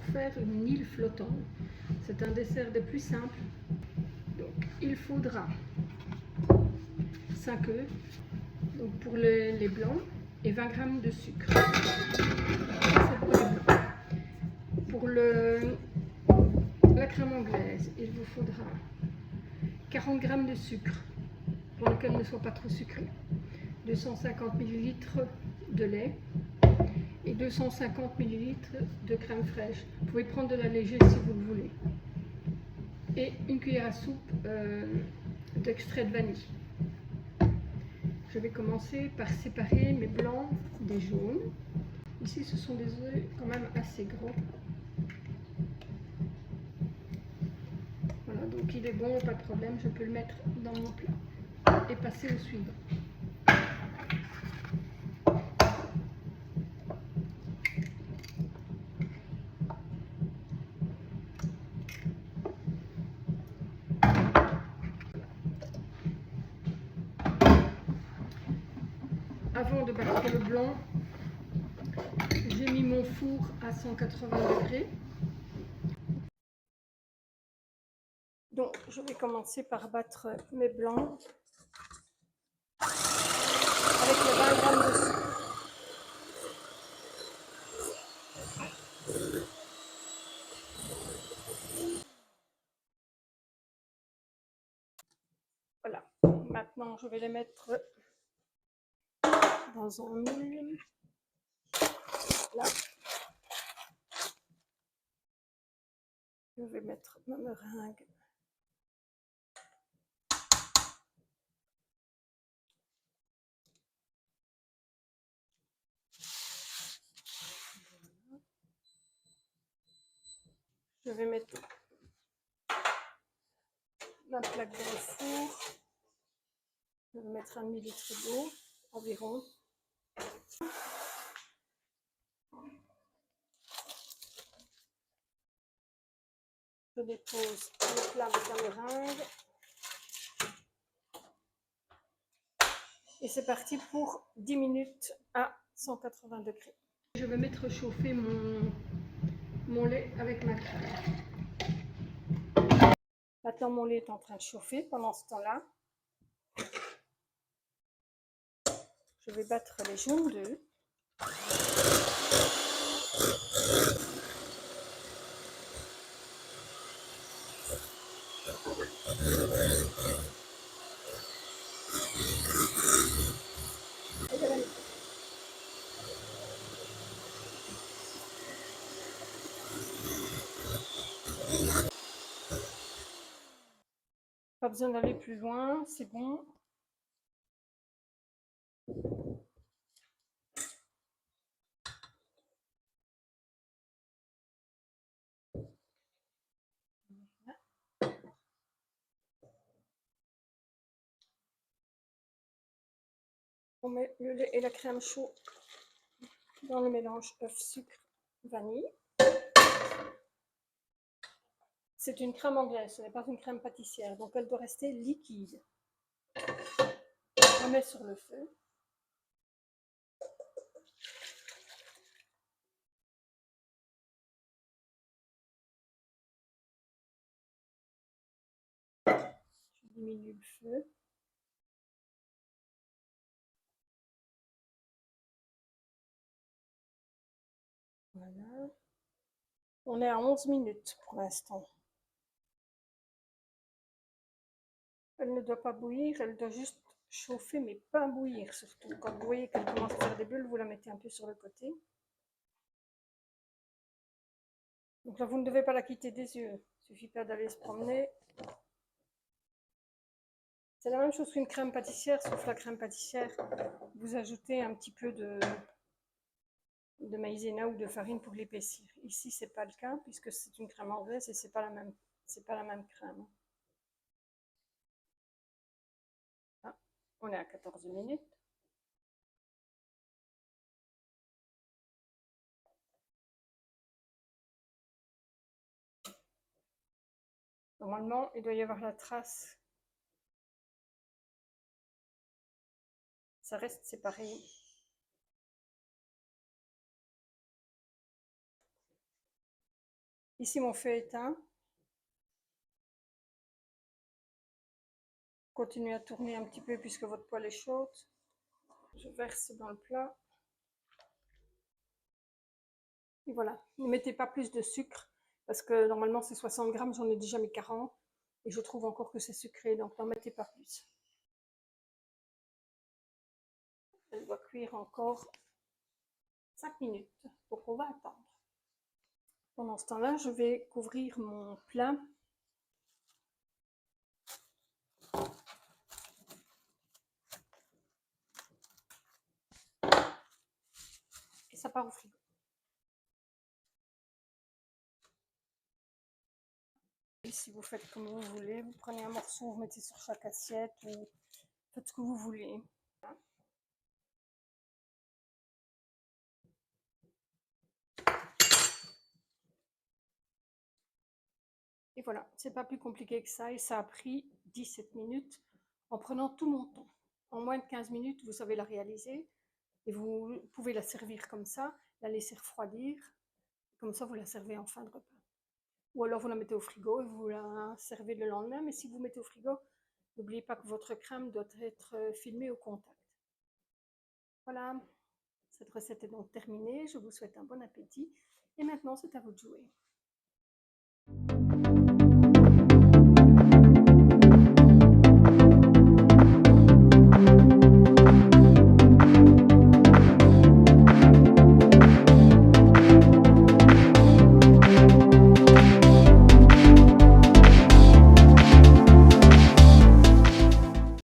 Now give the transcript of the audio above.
pour faire une île flottante. C'est un dessert des plus simples. Donc il faudra 5 œufs, donc pour les blancs, et 20 g de sucre. C'est pour les blancs. Pour la crème anglaise, il vous faudra 40 g de sucre, pour lequel ne soit pas trop sucré, 250 ml de lait et 250 ml de crème fraîche. Vous pouvez prendre de la légère si vous le voulez. Et une cuillère à soupe d'extrait de vanille. Je vais commencer par séparer mes blancs des jaunes. Ici, ce sont des œufs quand même assez gros. Voilà, donc il est bon, pas de problème, je peux le mettre dans mon plat et passer au suivant. Avant de battre le blanc, j'ai mis mon four à 180 degrés. Donc, je vais commencer par battre mes blancs avec les 20 g de sucre. Voilà. Maintenant, je vais les mettre dans un moule. Là. Je vais mettre ma meringue. Je vais mettre ma plaque dans le four. Je vais mettre 1 ml d'eau environ. Je dépose le plat avec la meringue. Et c'est parti pour 10 minutes à 180 degrés. Je vais mettre chauffer mon lait avec ma crème. Maintenant, mon lait est en train de chauffer. Pendant ce temps-là, je vais battre les jaunes d'œufs. Pas besoin d'aller plus loin, c'est bon. On met le lait et la crème chaud dans le mélange œuf, sucre, vanille. C'est une crème anglaise, ce n'est pas une crème pâtissière, donc elle doit rester liquide. On met sur le feu. Je diminue le feu. Voilà. On est à 11 minutes pour l'instant. Elle ne doit pas bouillir, elle doit juste chauffer, mais pas bouillir surtout. Quand vous voyez qu'elle commence à faire des bulles, vous la mettez un peu sur le côté. Donc là, vous ne devez pas la quitter des yeux. Il suffit pas d'aller se promener. C'est la même chose qu'une crème pâtissière, sauf la crème pâtissière, vous ajoutez un petit peu de maïzena ou de farine pour l'épaissir. Ici, c'est pas le cas puisque c'est une crème anglaise et c'est pas la même crème. Ah, on est à 14 minutes. Normalement, il doit y avoir la trace. Ça reste séparé. Ici, mon feu est éteint. Continuez à tourner un petit peu puisque votre poêle est chaude. Je verse dans le plat. Et voilà, ne mettez pas plus de sucre parce que normalement c'est 60 grammes, j'en ai déjà mis 40 et je trouve encore que c'est sucré, donc n'en mettez pas plus. Elle doit cuire encore 5 minutes, donc on va attendre. Pendant ce temps-là, je vais couvrir mon plat. Et ça part au frigo. Et si vous faites comme vous voulez, vous prenez un morceau, vous mettez sur chaque assiette ou faites ce que vous voulez. Et voilà, c'est pas plus compliqué que ça et ça a pris 17 minutes en prenant tout mon temps. En moins de 15 minutes, vous savez la réaliser et vous pouvez la servir comme ça, la laisser refroidir. Comme ça, vous la servez en fin de repas. Ou alors vous la mettez au frigo et vous la servez le lendemain. Mais si vous mettez au frigo, n'oubliez pas que votre crème doit être filmée au contact. Voilà, cette recette est donc terminée. Je vous souhaite un bon appétit. Et maintenant, c'est à vous de jouer.